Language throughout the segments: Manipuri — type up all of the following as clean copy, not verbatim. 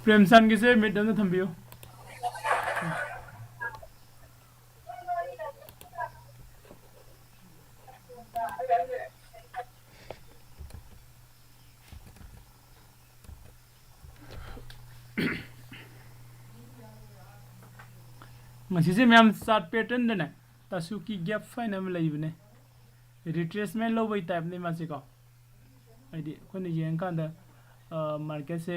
प्रेमसन की से मिड में थम्बियो मसीसे मैम सात पैटर्न देना तासुकी गैप फाइन में लेबने रिट्रेसमेंट लो वही टाइप नहीं मासे को आइडी कोई नहीं ये कांदा मार्केट से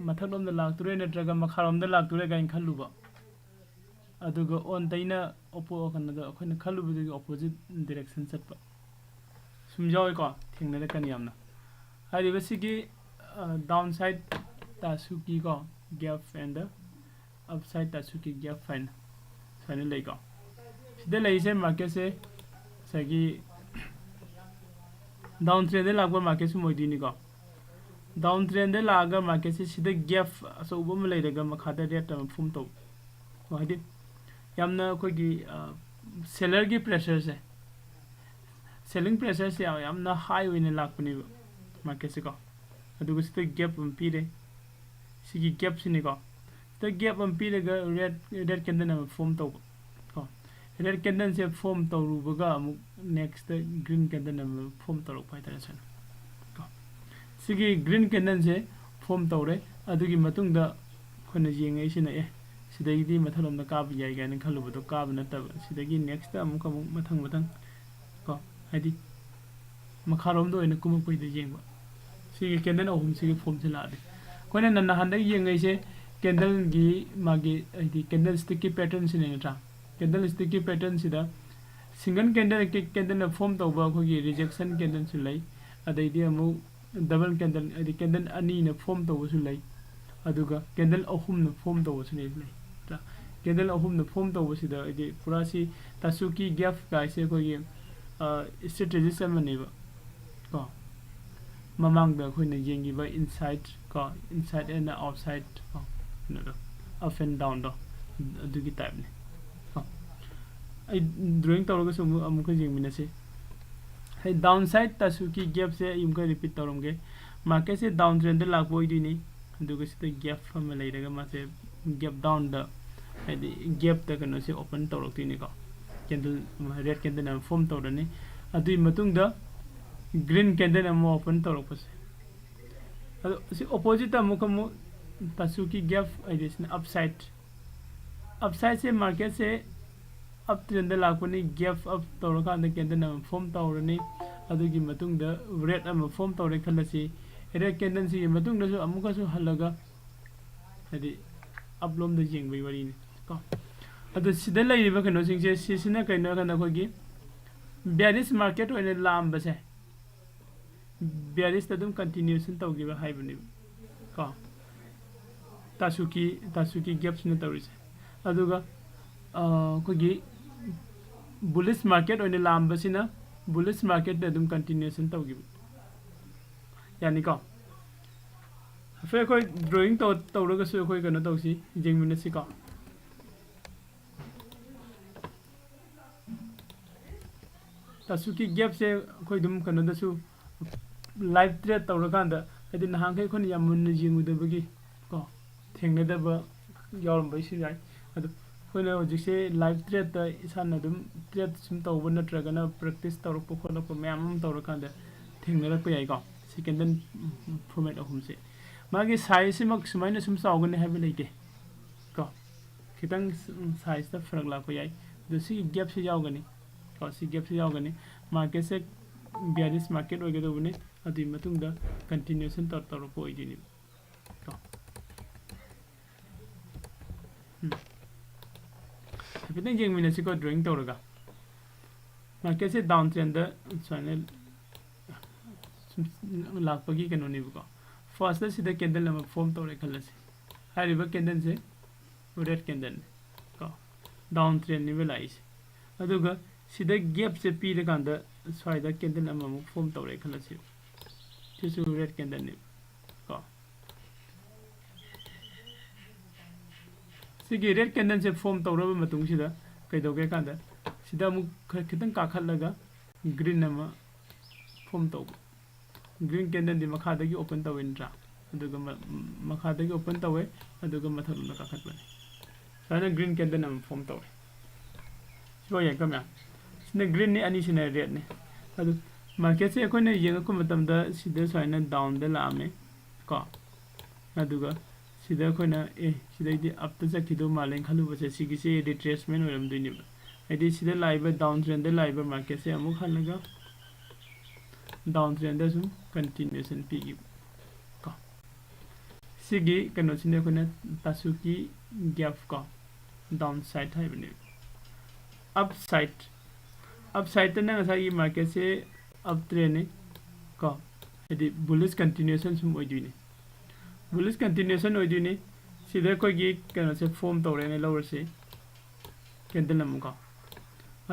मथलों में लागतुरे नत्रगा मखालों में लागतुरे का इनका लुबा अदुगो ऑन ताइना ओपो कन्नदा कोई न खालु बिदुगी ऑपोजिट डायरेक्शन चटपा सुमजाओ को थिंगने का नियम ना हारी बसिगी डाउन साइड तासुकी को गैप एंड अप साइड तासुकी गैप फाइन फाइनल लेगा सीधे ले इसे मार्केट से सगी डाउन ट्रेंड लागबा मार्केट से मोदी निको डाउन ट्रेंड लागा मार्केट से सीधे गैप सो उबम लेगा मखादा रेट फुम तो हाइदि यामना कोई सेलर की प्रेशर से सेलिंग प्रेशर से यामना हाई होने लागपनी मार्केट से को अदुगो सीधे गैप पीरे सिगी गैप सिनिको तो गैप पीरेगा रेड कैंडल फॉर्म तो रेड कैंडल से फॉर्म तौरुबगा नेक्स्ट ग्रीन कैंडल फॉर्म तौरक पाइतरे सन सिगी ग्रीन कैंडल से फॉर्म तौरे अदुगी मतुंगदा खोना येंगे सिना ए सिदगी मथलोम द काब याय गान खलुबदो काब नतब सिदगी नेक्स्ट अमुक मथंग मथंग को हाइदि मखारोम दो इन कुम पइद येंबा सिगी कैंडल अहुम सिगी फॉर्म से लादे कोने नन्ना हंदे येंगे से कैंडल गी मागी आइदि कैंडल स्टिक की पैटर्न से नेट्रा कैंडल स्टिक की पैटर्न सिदा सिंगल कैंडल के कैंडल फॉर्म तौबा खोगी रिजेक्शन कैंडल सु लै अदैदि अमु डबल कैंडल आइदि कैंडल अनि न फॉर्म तौबा सु लै अदुगा कैंडल अहुम न फॉर्म तौबा सु लै कैंडल अहुम न फॉर्म तौबा सिदा आइदि पुरा सी तासुकी गैप गाइसे खोगी स्ट्रेटजी समनेबा को ममांग द खोइना येंगिबा इनसाइड को इनसाइड एंड आउटसाइड को no up and down do अदुगी टाइप ने आई ड्राइंग तौरगा सो अमुक जेंगमिना से है डाउन साइड तासुकी गैप से इमका रिपीट तौरमगे मार्केट से डाउन ट्रेंड लागबोय दिनी अदुगा से गैप फम लेरगा मासे गैप डाउन द है गैप त कनो से ओपन तौरक्तिनी को कैंडल रेड कैंडल फॉर्म तौरने अदुई मतुंग द ग्रीन कैंडल अमो ओपन तौरकपसे अदो से ऑपोजिट अमुक अमु तासुकी गैप आइडिसन अपसाइड से मार्केट से अप ट्रेंड लापनी गैप अप तौरका कैंडल फॉर्म तौरनी अदुगी मतुंग द रेड अम फॉर्म तौरे खलसी रेड कैंडल से मतुंग दसु अमुकसु हलगा हदि अपलोम द जेंगबै वरिनि को अदु सिदा लैरिबा कनो सिंगसे सिसिना कइनो कना खोगी बेरिस मार्केट ओने लामबसे बेरिस तदुम कंटिन्यूएशन तौगिबा हाइबनि को तासुकी गैप्स ने तौरिसे अदुगा कोगी बुलिश मार्केट ओने लामबसिना बुलिश मार्केट दम कंटिन्यूएशन तौगिब यानी को फे कोई ड्राइंग तौरगा सो कोई कनो तौसी जेंगमिनसी को तासुकी गैप से कोई दम कनो दसु लाइव ट्रेड तौरकांदा हदि नहांखै खोन यामुन जेंगुदबगी को थेंगनदब यारमबैसि जाय अदु खोना होजिसे लाइव ट्रेड त इसान दम ट्रेड सुम तौब नत्रगना प्रैक्टिस तौरक खोलक मैम तौरकांदा थेंगनरक याय को सेकेंड फॉर्मेट अहुम से मागी साइज सिमक सुमाइना सुम चावगने हाबे लेते को खितंग साइज त फरक लाको याय दसी गैप से जावगनी को सी गैप से जावगनी मार्केट से बेरिस मार्केट ओइगदबने अदि मतुंग द कंटिन्यूएशन तौरक ओइदिनि को फितंग जेंगमिनसी को ड्राइंग तौरगा मार्केट से डाउन ट्रेंड चैनल लापगी कनोनी को फर्स्ट सिदा कैंडल नंबर फॉर्म तौरे खलसी हारिबा कैंडल से रेड कैंडल को डाउन ट्रेंड नि लाइस अदुगा सिदा गैप से पीरे कांदा स्वाइदा कैंडल नंबर फॉर्म तौरे खलसी तिसु रेड कैंडल नि को सिगी रेड कैंडल से फॉर्म तौरबा मतुंग सिदा कैदोगे कांदा सिदा मु खितंग काखलगा ग्रीन नंबर फॉर्म तौब ग्रीन कैंडल दी मखादगी ओपन तौइनट्रा aduga makhadagi open tawe aduga mathaluna kakhatbani sana green candle am form tawe so ya kamya sine green ni ani sine red ni adu market se ko ne yeng ko matamda sida saina down da lame ko aduga sida ko na sida di up ta sakhido malen khalu base sigi se retracement oram dini adi sida live down trend da live market se amu khalaga down trend da sum continuation p ko sigi kano sine ko na Tasuki Gap ko downside hai bani upside ta na sai market se up trend ko adi bullish continuation sum ojini bullish continuation ojini sida ko gi kano se form tawre ne lower se candle am ko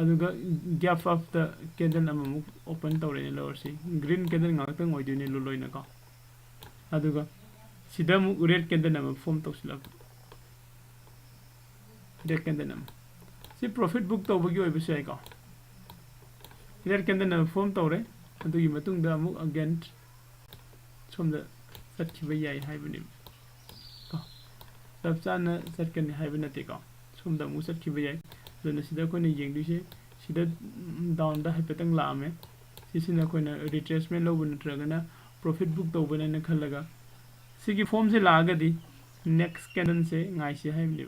aduga gap of the candle am open tawre ne lower se green candle ngak tang ojini loina ko aduga sida mu red candle am form tawsila red candle am si profit book tawbagi oibse ai ko red candle am form tawre adugi matung da mu again somda satkiba yai haibani ko sabchana satkani haibana te ko somda mu satkiba yai dona sida ko ne yengdu se sida down da haipetang laame sisina ko na retracement lo bun tragana profit book to bana na khalaga sigi form se laga di next candle se ngai se haibni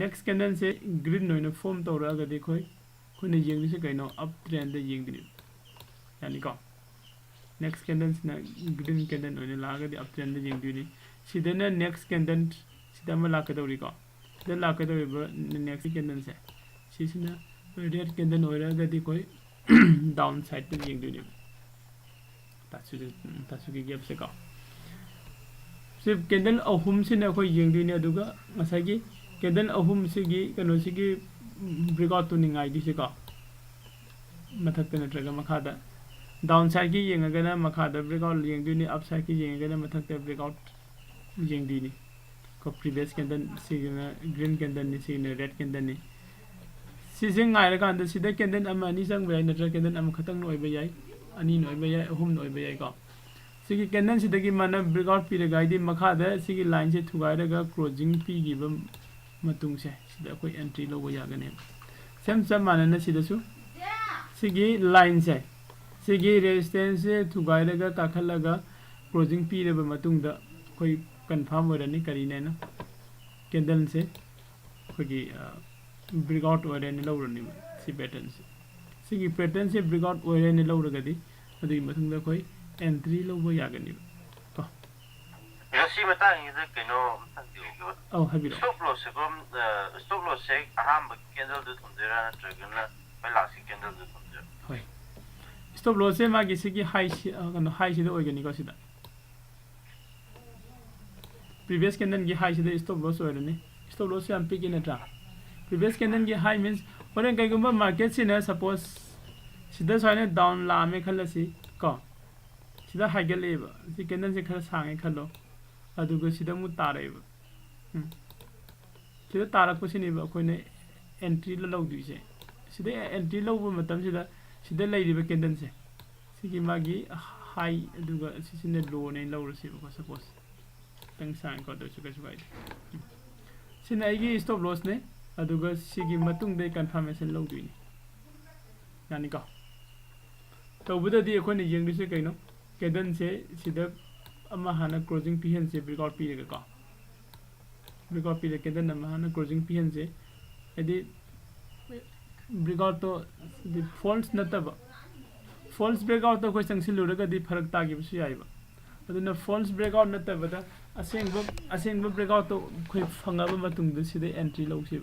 next candle se green noina form to raga di ko ne yengdu se kaino up trend da yengdi yani ko next candle na green candle oine laga di up trend da yengdu ni sida na next candle sida ma la ka dori ko da la ka dori ba next candle se sisina red candle oira ga di koi down side da yengdu ni Tasuki Gap se ko sip candle ahum sina ko yengdu ni aduga masagi candle ahum sigi kano sigi breakout to ningai di se ko mathak na traga makhada downside ki yenga na makhada breakout yengdu ni upside ki yenga na mathak te breakout yengdu ni ko previous candle signa green candle ni signa red candle ni sising ngai ra kan da sida candle ama ni sang bai na tra candle am khatang noi ba yai ani noi ba yai ahum noi ba yai ko sigi candle sida ki mana breakout pi ra gai di makhada sigi line se thugai ra ga closing pi gi ba matung se sida koi entry lo ba ya ga ne sem mana na sida su sigi line se sigi resistance se thugai ra ga ka khala ga closing pi ra ba matung da koi confirm ho ra ni kari ne na candle se koi breakout oire ni lo ni si pattern se sigi pattern se breakout oire ni lo ga di adi mathung da koi entry lo bo ya ga ni ko yasi mata ni de keno oh habi stop loss se aham candle de thundera na tragana pai last candle de thundera hoi stop loss se ma gi sigi high no high si de oige ni ko sida previous candle gi high si de stop loss oire ni stop loss am pick in tra previous candle ki high means horen kai gumba market sina suppose sida saine down la me khalasi ko sida high gale ba si candle se khara sange khalo aduga sida mu tare ba sida tara ko sini ba koine entry la lo du se sida entry lo ba matam sida lai ri ba candle se sigi magi high aduga sisine low ne lo rasi ba suppose tang sang ko do su ka su bai sina igi stop loss ne aduga sigi matung de confirmation lo duini yani ka to buda di ko ni yeng se kaino kedan se sida ama hana closing pn se breakout pi ga ka breakout pi de kedan ama hana closing pn se edi breakout to the false nataba false breakout to ko sang silu ga di pharak ta gi su yai ba aduna false breakout nataba da aseng breakout to khoi phanga ba matung de sida entry lo se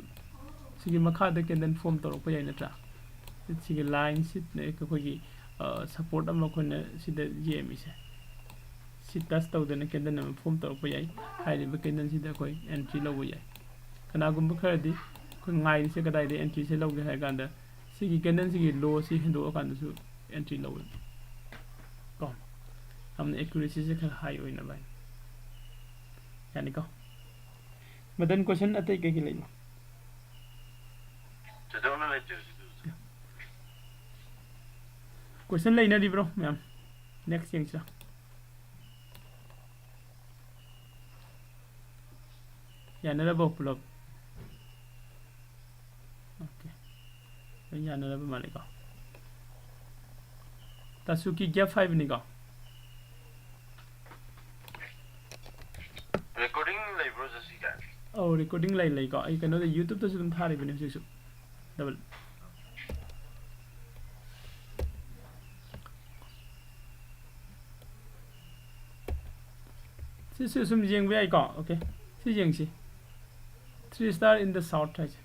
sigi makha da candle form to ko yai na tra sigi line sit ne ko gi support am ko ne sida gmi se sitas to de ne candle na form to ko yai hai ri ba candle sida ko entry lo yai kana gum ba khadi ko ngai se ka dai de entry se lo ge hai kan da sigi candle sigi low si hindo kan da su entry lo ko हमने accuracy से खर high होइना भाई यानी को मदन क्वेश्चन अतै के लेनो क्वेश्चन लेना दी ब्रो मैम नेक्स्ट यंग सा ꯌꯥꯅꯔꯕ ꯄꯨꯂꯞ ꯑꯣꯀꯦ ꯌꯥꯅꯔꯕ ꯃꯥꯜꯂꯦꯀꯣ Tasuki Gap 5 ꯅꯤꯀꯣ recording labor just guy oh recording ꯂꯩꯀꯣ ꯑꯩ ꯀꯩꯅꯣꯗ YouTube ꯇꯁꯨ ꯑꯗꯨꯝ ꯊꯥꯔꯤꯕꯅꯦ ꯍꯧꯖꯤꯛꯁꯨ double ꯁꯤꯁꯨ ꯁꯨꯝ ꯌꯦꯡꯕ ꯌꯥꯏꯀꯣ ꯑꯣꯀꯦ ꯁꯤ ꯌꯦꯡꯁꯤ 3 star in the south ꯍꯥꯏꯁꯦ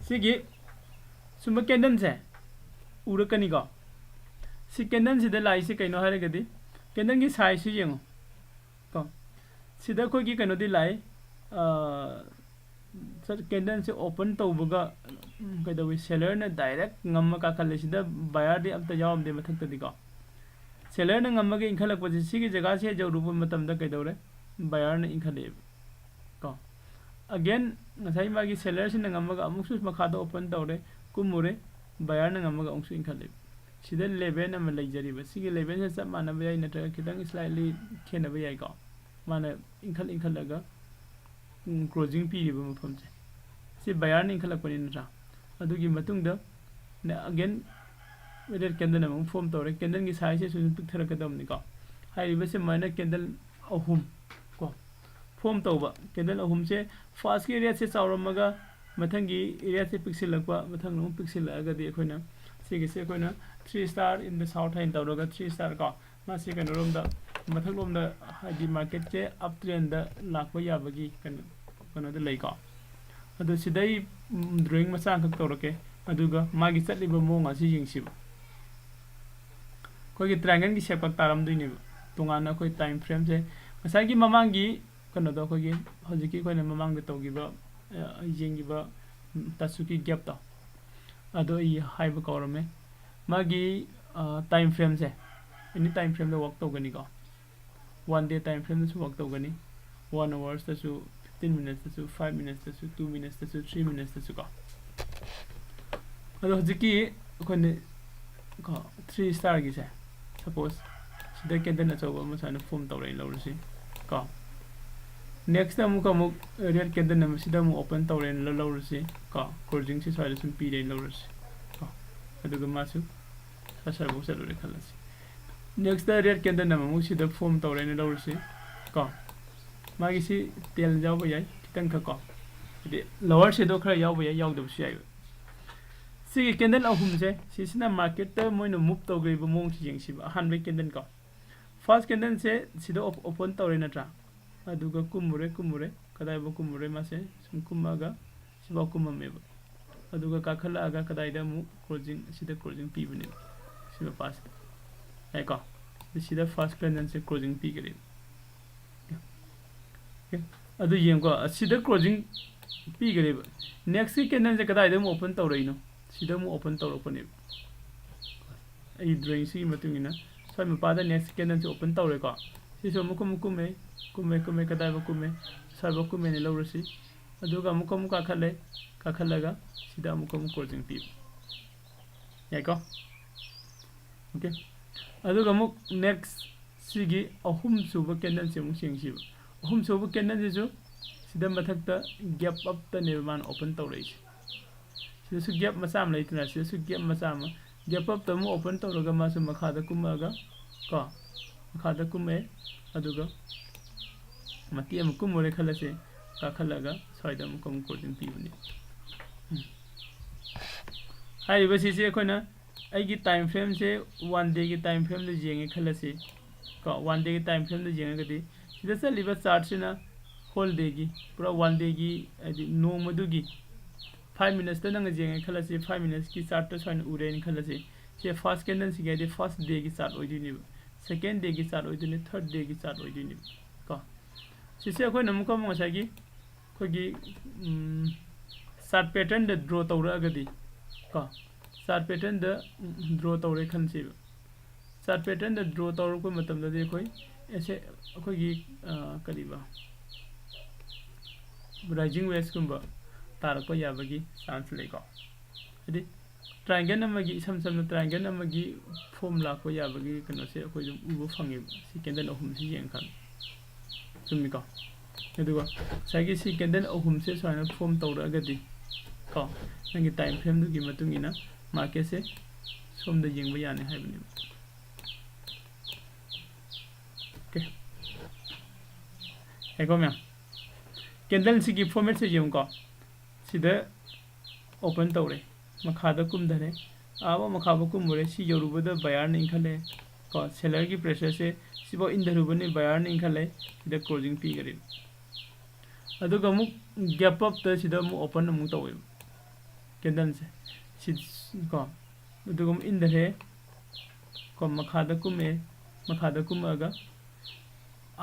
सिगी सुम कैंडल से उरकनीको सी कैंडल सिद लाई से कइनो हारगदी कैंडल की साइज से येंगो को सिदा कोई की कइनो दि लाई सर कैंडल से ओपन तौबगा कइदवे सेलर ने डायरेक्ट ngam का खले सिदा बायर दि अब त यावम दे मथक तदिको सेलर ने ngam के इंखलक पजे सिगी जगह से जो रूप मतम द कइदवरे बायर ने इंखले को again ngasai magi seller sin ngamaga amuksu makhada open tawre kumure buyer na ngamaga amuksu inkhale sida level am leijari ba sigi level se chap mana ba yai natra khitang slightly khena ba yai ko mana inkhal laga closing pi ba mafam se si buyer ni inkhal pani natra adugi matung da again whether candle am form tawre candle gi size se sun pik thara kadam ni ko hai ba se mana candle ahum ko form tawba candle ahum se first की area से चावरमगा मथंगी area से पिक्सल लगवा मथंग नु पिक्सल लगदी अखोइना सिगे से अखोइना 3 star in the south हाइन तवरगा 3 star का मासी कनो रोम दा मथंग रोम दा हाइदी मार्केट से अप ट्रेंड दा लाखबा याबगी कनो दा लैका अदु सिदै ड्राइंग मसा खक तवरके अदुगा मागी चटलिबा मोंगा सि यिंगसिब कोई ट्रायंगल की शेप तारम दुइने तोंगाना कोई टाइम फ्रेम से मसागी ममांगी कनो दो कोई हजिकी कोई ममांग दे तोगिबा येंगिबा Tasuki Gap तो अदो ई हाइब कौरमे मागी टाइम फ्रेम से एनी टाइम फ्रेम द वर्क तोगनी को 1 day टाइम फ्रेम दसु वर्क तोगनी 1 hours दसु 15 minutes दसु 5 minutes दसु 2 minutes दसु 3 minutes दसु को अदो हजिकी कोने को 3 star की से सपोज सिदा केंदन अचौबा मसाने फॉर्म तौरै लौरसी को next amu ka mu red candle nam sida mu open tawren lo lawrsi ka closing si side sum pi den lawrsi ka aduga masu sasar bo sa lore khalasi next the red candle nam mu sida form tawren lawrsi ka magi si tel jaw ba yai kitang ka ko de lower se do khara yaw ba yai yaw do si ai si candle ahum se si sina market ta moino move tawgri ba mong si jeng si ba han be candle ka first candle se sida open tawren atra aduga kumure kadai ba kumure mase sum kumaga siba kumameba aduga kakhala aga kadai da mu closing sida closing pi bune siba pass ai ko sida first candle se closing pi gare okay adu yeng ko sida closing pi gare next candle se kadai da mu open tawrai no sida mu open tawrokone ai drawing si matungina sai ma pada next candle se open tawrai ko siso mukum kume kadai ba kume sarba kume ne lawrasi aduga mukum ka khalaga sida mukum closing pi yako okay aduga muk next sigi ahum suba candle se mu singsi ahum suba candle je sida mathakta gap up ta ne man open tawrai sida su gap masam leitna sida su gap masam gap up ta mu open tawraga ma su makhada kumaga ko makhada kume aduga mati am kumure khalase ka khalaga soida am kum coding pibuni hai basi se koina ai gi time frame se 1 day gi time frame le jenge khalase ka 1 day gi time frame le jenge gadi sida se liba chart se na whole day gi pura 1 day gi adi no madu gi 5 minutes ta nang jenge khalase 5 minutes ki chart ta soin uren khalase se first candle se gi first day gi chart oidini second day ki start oidini third day ki start oidini ko sise khoi nam ko mo sagi khoi gi start pattern de draw tawra gadi ko start pattern de draw tawre khan si start pattern de draw tawr ko matam de khoi ese khoi gi kaliba rising waves kumba tar ko yabagi chance le ko adi triangle namagi sam triangle namagi formula ko yabagi kano se khoi ubu fangi si candle ahum si yeng khan चुम्मीको अदुगा साइगी C candle अहुम से स्वाइन फॉर्म तौरगदी को नंगी टाइम फ्रेम दुगी मतुंग इना मार्केट से सोम द यंग याने हाइबनी ओके एको म्या कैंडल सी की फॉर्मेट से यंग को सिदा ओपन तौरे मखादा कुमदरे आवा मखाबा कुमरे सी योरुबदा बायर ने खले को सेलर की प्रेशर से सिबो इंदरुबने बायर ने खले सिदा क्लोजिंग पी करे अदुगा अमुक गैप अप त सिदा अमुक ओपन अमुक तौवे कैंडल से को अदुगा इंदरे को मखादा कुमगा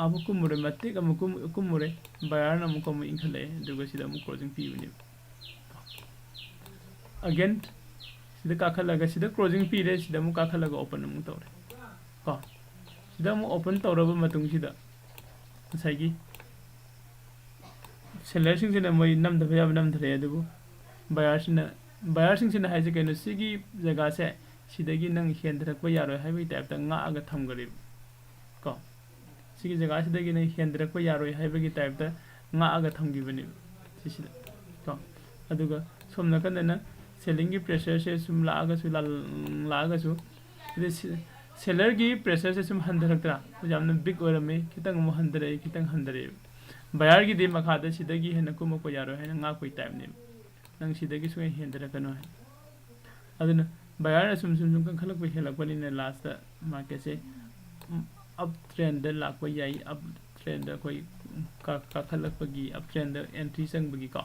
आबो कुमरे मत्ते अमुक कुमरे बायर अमुक अमुक इंखले अदुगा सिदा अमुक क्लोजिंग पी बने अगेन सिदा काखलगा सिदा क्लोजिंग पी रे सिदा अमुक काखलगा ओपन अमुक तौरे को सिदा अमुक ओपन तौरबा मतुंग सिदा साइगी सेलर सिंह मोई नमदब याब नमदरे अदुबु बायर सिंह हाइजे कैनो सिगी जगह से सिदगी नंग हेंदरकबा यारोय हाइबि टाइप ता ngaga thamgari को सिगी जगह सिदगी नंग हेंदरकबा यारोय हाइबि टाइप ता ngaga thamgibani सिसिदा को अदुगा सोमना कनना सेलिंग की प्रेशर से सुम लागा सु सेलर की प्रेशर से सुम हंदरकता यामना बिग ओरमे खितंग मो हंदरे खितंग हंदरे बायर की दे मखादा सिदगी हेन कुम को यारो है nga कोई टाइम ने नंग सिदगी सुए हेंदर कनो है अदुना बायर सुम खलक पे हेलक बनी ने लास्ट मार्केट से अप ट्रेंड लाक को याई अप ट्रेंड कोई का खलक पगी अप ट्रेंड एंट्री संग बगी का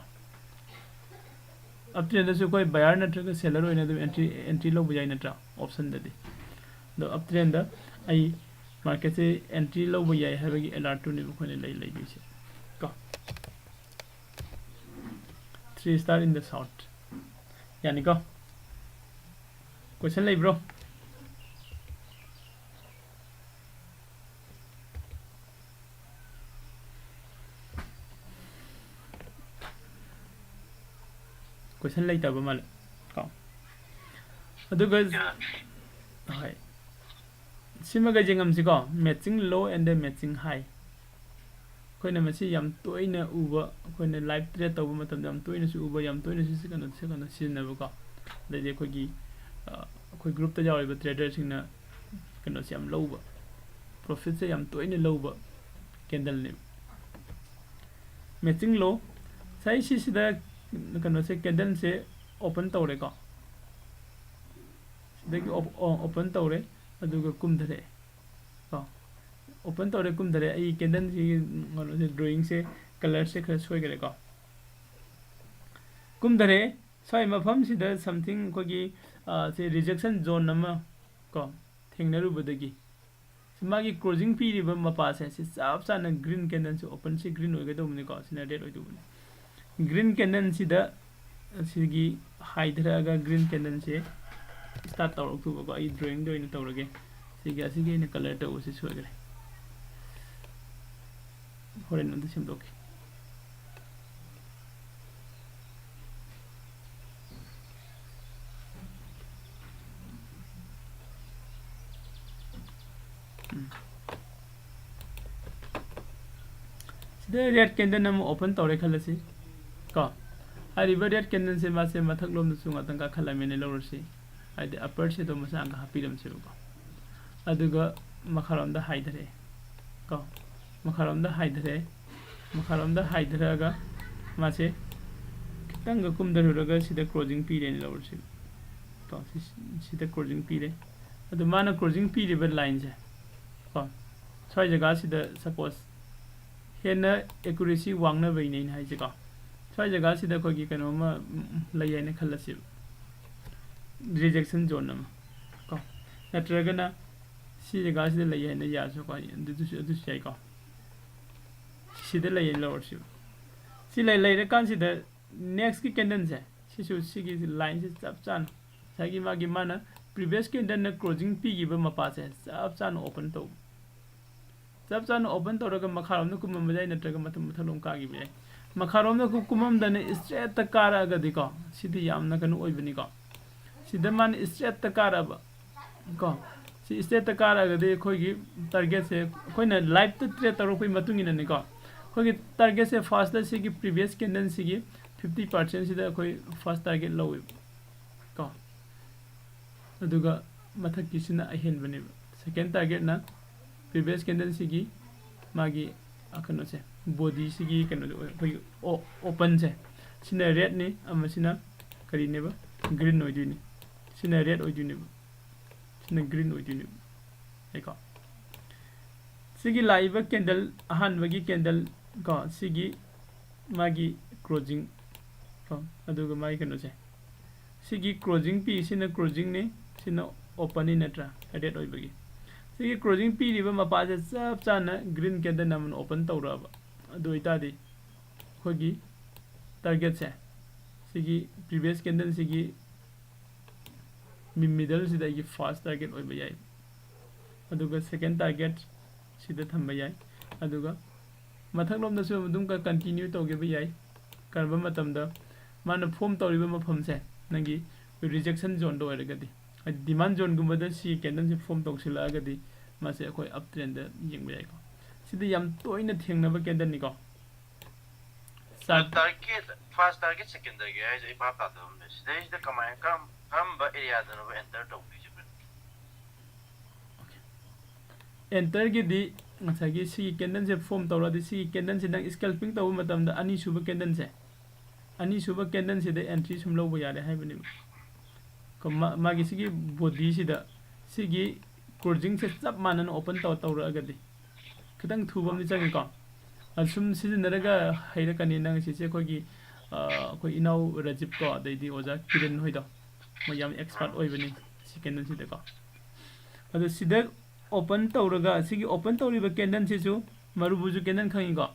अप ट्रेंड से कोई बायर नट्रग सेलर होइना दो एंट्री लो बजाई नट्रा ऑप्शन दे दो अप ट्रेंड आई मार्केट से एंट्री लो बजाई है अलर्ट ने बखने ले बिसे 3 star in the south यानी को क्वेश्चन ले ब्रो क्वेश्चन ले तब माल को अदुगा हाय सिमगा जिंगम सिको matching low and matching high कोई मसी यम तोइना उबा कोई लाइव ट्रेड तब मतम यम तोइना सु उबा यम तोइना सु सिकन सिनबको दे कोई कोई ग्रुप त जावइबा ट्रेडर सिंगना कनो से यम लौबा प्रॉफिट से यम तोइना लौबा कैंडल ने मैचिंग लो साइ सिदा कनो से कैंडल से ओपन तौरे को सिदगी ओपन तौरे अदुगा कुमदरे को ओपन तौरे कुमदरे आई कैंडल से ड्राइंग से कलर से खर सोय करे को कुमदरे सोय मफम सिदा समथिंग कोगी से रिजेक्शन जोन नमा को थेंगनरु बदगी मागी क्लोजिंग पीरिबा मपा से चाप चाना ग्रीन कैंडल से ओपन से ग्रीन होगे तो मने को सिना रेड होय दुबने ग्रीन कैंडल सिदा सिगी हाइदरागा ग्रीन कैंडल से स्टार्ट तौर तो को आई ड्राइंग दो इन तौरगे सिगी ने कलर तो उसे सोय करे होरे नंद सिम दोके सिदा रेड कैंडल नम ओपन तौरे खलसी को हरिबा रेड कैंडल से मासे मथक लोम सुंगा तंका खलामेने लौरसी आइदे अपर से तो मसा अंगा हापिरम से को अदुगा मखरम दा हाइदरे को मखरम दा हाइदरागा मासे खितंग कुमदरुरगा सिदा क्लोजिंग पीरेन लौरसी तो सिदा क्लोजिंग पीरे अदु माना क्लोजिंग पीरेबा लाइन से को सोय जगह सिदा सपोज हेना एक्यूरेसी वांगना बैने हाइजे को सोय जगह सिदा कोगी कनोमा लयने खलसी रिजेक्शन जोन नमा को नत्रगना सी जगह सिदा लयने यासो को अदु से को सिदा लयने लौरसी सी लय कान सिदा नेक्स्ट की कैंडल से सिसु सिगी लाइन से चप चान सागी मागी माना प्रीवियस कैंडल न क्लोजिंग पी गिबा मपा से चप चान ओपन तो चप चान ओपन तौरगा मखारोम न कुम मजाय नत्रगा मतम मथलोम कागी बे मखारोम न कुमम दने स्ट्रेट त कारागा दिको सिदि यामना कनु ओइबनी को सिदा मान स्ट्रेट त कारब को सी स्टेट ता कारगदि खोगी टारगेट से खोइना लाइव ता ट्रेड तौरखै मतुंगिना ने को खोगी टारगेट से फर्स्ट दा सिगी प्रीवियस कैंडल सिगी 50% सिदा खोई फर्स्ट टारगेट लौवे को अदुगा मथक किसिना अहेन बने सेकंड टारगेट ना प्रीवियस कैंडल सिगी मागी अखनो से बॉडी सिगी कनो खोई ओपन से सिना रेड ने अमसिना करी नेबा ग्रीन ओइदुनी सिना रेड ओइदुनी सिना ग्रीन ओइदुनी एका सिगी लाइव कैंडल अहान बगी कैंडल को सिगी मागी क्लोजिंग को अदुगा माई कनो से सिगी क्लोजिंग पी सिना क्लोजिंग ने सिना ओपन इन नत्रा रेड ओइबगी सिगी क्लोजिंग पी रिबा मपा से सब चाना ग्रीन कैंडल नमन ओपन तौराबा अदु इतादी खोगी टारगेट से सिगी प्रीवियस कैंडल सिगी मिडल सिदा की फर्स्ट टारगेट ओइबा याय अदुगा सेकंड टारगेट सिदा थंबा याय अदुगा मथक लोम दसु मदुम का कंटिन्यू तौगे याय करबा मतमदा माना फॉर्म तौरिबा मफम से नंगी रिजेक्शन जोन दो ओइरगदी डिमांड जोन गुमदा सी कैंडल से फॉर्म तौसिलागदी मासे अखोय अप ट्रेंड यिंगबा याय को सिदा याम तोइना थेंगनाबा कैंडल निको target first target second target है जे बाप तादो स्टेज द कमाय कम बा एरिया दनो एंटर तौबी जिबन एंटर की दी ngसागी सी कैंडल से फॉर्म तौरा दी सी कैंडल से नंग स्कैल्पिंग तौबा मतमदा अनि सुबा कैंडल से दे एंट्री सुम लौबा यारे हाइबनि को मागी सिगी बॉडी सिदा सिगी क्लोजिंग से सब मानन ओपन तौरा अगदी खतंग थुबम नि चंगी को असुम सिजनरगा हैरकनी नंग सिसे खोगी कोई इनाउ रजिब को दैदी ओजा किरन होइदो मयाम एक्सपर्ट ओइबनि सिकेंडन सिदा को अदो सिदा ओपन तौरगा सिगी ओपन तौरिबा कैंडल सिसु मरुबुजु कैंडल खंगी को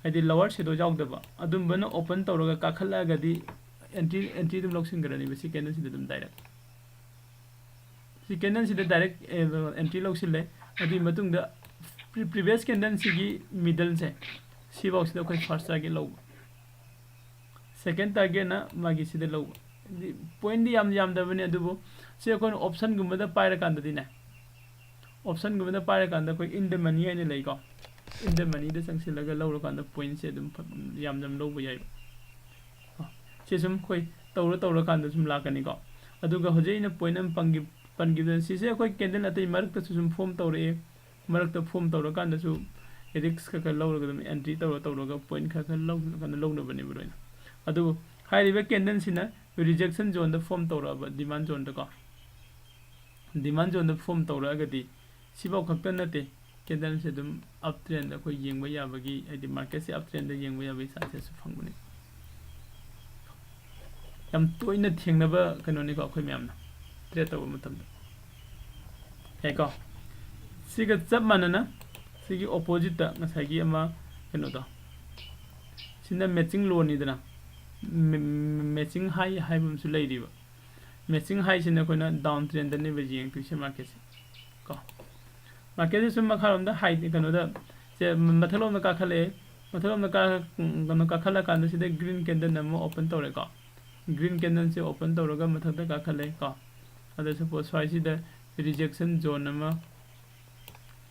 हाइदि लोअर शेडो जाउदबा अदुम बन ओपन तौरगा काखलागदी एंट्री दुम लौसिंगरनि बि कैंडल सिदा दुम डायरेक्ट कैंडल सिदा डायरेक्ट एंट्री लौसिले अदि मतुंगदा प्रीवियस कैंडल सिगी मिडल से सी बॉक्स द कोई फर्स्ट टारगेट लो सेकंड टारगेट ना मागी सिदा लो पॉइंट दी याम दबने अदुबो से कोन ऑप्शन गुमदा पायरा कांददी ना ऑप्शन गुमदा पायरा कांदा कोई इन द मनी आइने लेको इन द मनी द संगसिलगा लौरो कांदा पॉइंट से दुम याम जम लोबो याय से सुम कोई तौरो कांदा सुम लाकनी को अदुगा होजेइना पॉइंट अम पंगिबन सिसे कोई कैंडल अतै मार्क त सुम फॉर्म तौरे मरक फॉर्म तौर कांदसु रिक्स का लौरगदम एंट्री तौरगा पॉइंट खा लौनबने बरोइन अदु हाइरिबे कैंडल सिना रिजेक्शन जोन द फॉर्म तौरबा डिमांड जोन द को डिमांड जोन द फॉर्म तौरगदी सिबाव खक्ता नते कैंडल से दम अप ट्रेंड को येंगबा याबगी आइदि मार्केट से अप ट्रेंड येंगबा याबई सासेस फंगबने यम तोइना थेंगनबा कनोनि को अखोय म्यामना ट्रेड तौब मतम हेको सिगा सब मानना सिगी ऑपोजिट ता ngसागी अमा कनो दो सिना मैचिंग लो निदना मैचिंग हाई हाइबम सु लैदिबा मैचिंग हाई सिना कोना डाउन ट्रेंड ने बजिंग तुसे मार्केट से को मार्केट से सुम मखारम दा हाई कनो दा से मथलोम दा काखले मथलोम दा कनो काखला कांद सिदे ग्रीन कैंडल नमो ओपन तौरे को ग्रीन कैंडल से ओपन तौरगा मथक दा काखले को अदर सपोज फाइ सिदा रिजेक्शन जोन नमा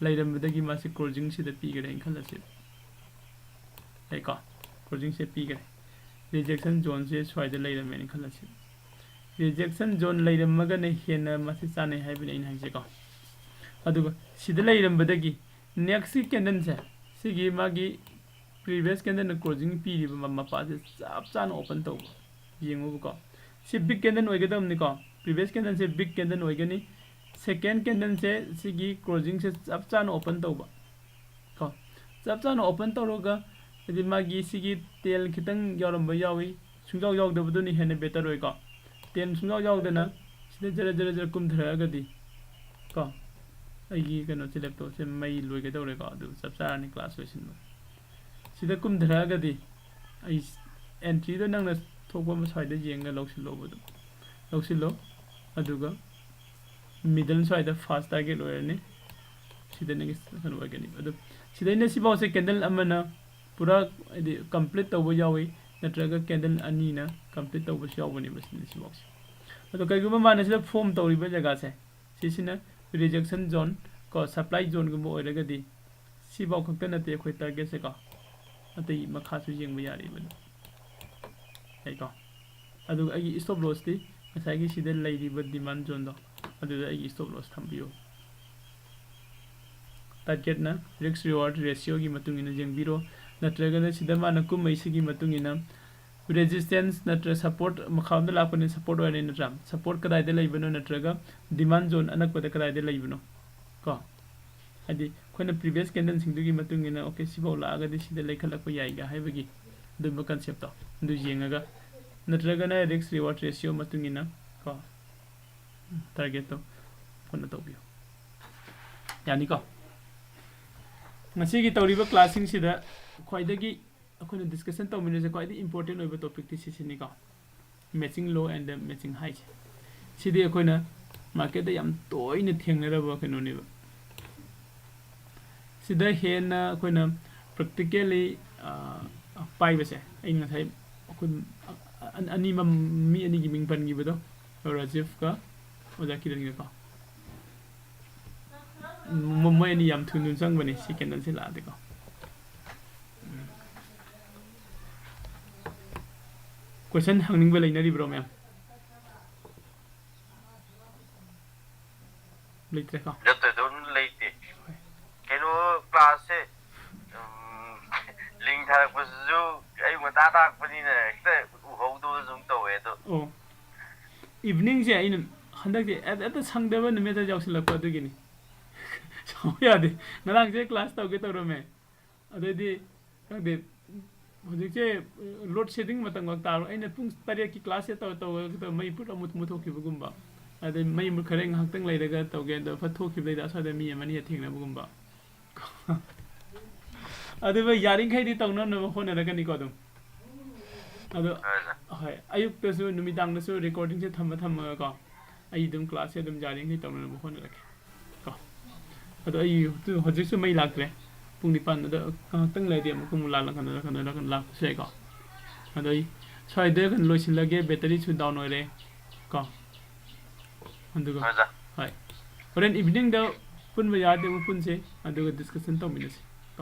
लाइरमबदगी मासे क्लोजिंग से पीगरे खलसे एका क्लोजिंग से पीगरे रिजेक्शन जोन से स्वाइद लाइरमेन खलसे रिजेक्शन जोन लाइरमगा ने हेना मासे चाने हाइबने इन हाइसे को अदुगा सिदा लाइरमबदगी नेक्स्ट कैंडल से सिगी मागी प्रीवियस कैंडल क्लोजिंग पीरिबा मपा से सब चान ओपन तो येंगो को सि बिग कैंडल ओइगदमनि को प्रीवियस कैंडल से बिग कैंडल ओइगनी सेकेंड कैंडल से सिगी क्लोजिंग से चप चान ओपन तौबा को चप चान ओपन तौरगा यदि मागी सिगी तेल खितंग यारम यावी सुंगाव यावदबदुनि हेने बेटर होय को तेल सुंगाव यावदना सिदे जरा कुमधरागदी को अगी कनो से लैपटॉप से मई लोइगे तौरे को अदु चप चारानि क्लास होइसिन सिदे कुमधरागदी आई एंट्री दो नंगना थोकबा मसाइदे येंगा लौसिलो अदुगा मिडल स्वाइड फर्स्ट टारगेट ओरने सिदने कनो वगनी अदु सिदने सिबाव से कैंडल अमना पूरा कंप्लीट तब यावी नत्रगा कैंडल अनी ना कंप्लीट तब यावनी बसने सिबाव अदु कईगुबा माने से फॉर्म तौरिबा जगह से ꯁꯤꯁꯤꯅ rejection zone ko supply zone gumbo oiragadi sibaw khakta nate akhoi target se ko atai makha su jengba yari ban ai ko adu ai stop loss ti asai gi sida leiriba demand zone do adu ai stop loss thambiyo target na risk reward ratio gi matung ina jengbiro natraga na sida ma na kumai sigi matung ina resistance natra support makham da lapani support wa ne ram support kadai de leibano natraga demand zone anak pada kadai de leibano ko adi khona previous candle sing dugi matung ina okay sibo la aga di sida lekhalak pa yai ga haibagi dumba concept to du yengaga natraga na risk reward ratio matung ina ko target to phone to biyo yani ko ngasi gi tawriba classing sida khoidagi akhona discussion to minute quite important over topic this is ni ka matching low and matching high sidi akhona market da yam toina thengnara ba kanu ni ba sida hena akhona practically pai ba se ai ngai akhon ani mi ani gi ming pan gi ba do Rajiv ka oja kiran ga ka mo ni yam thunun sang bani second se la de ka question hangning ba laina ri bro ma'am leite ka jotte don leite keno class se link thak pasu ai mata tak pani ne te u ho do zum to e to oh evening je ai handak je at sang de ba ne me ta jaw sil ko du gi ni so ya de narang je class taw ge to ro me ade di ka de hojik je load shedding matang wak tar aina pung tare ki class ya to mai put amut muthoki bugumba ade mai mu khareng haktang lai daga to ge da fathoki dai da sa da mi amani thingna bugumba ade ba yaring khai di tawna no hona daga ni ko dum ado hai ayuk ta su numidang na su recording se tham ko ai dum class ya dum yaring khai tawna no hona rakhe ko ado ai tu hojik su mai lakre pung ni pan da tang lai dem kum la kan la se ko adai sai de kan lo sin lage battery chu down ore ko andu ko hai oren evening da pun ba ya de pun se andu discussion to minus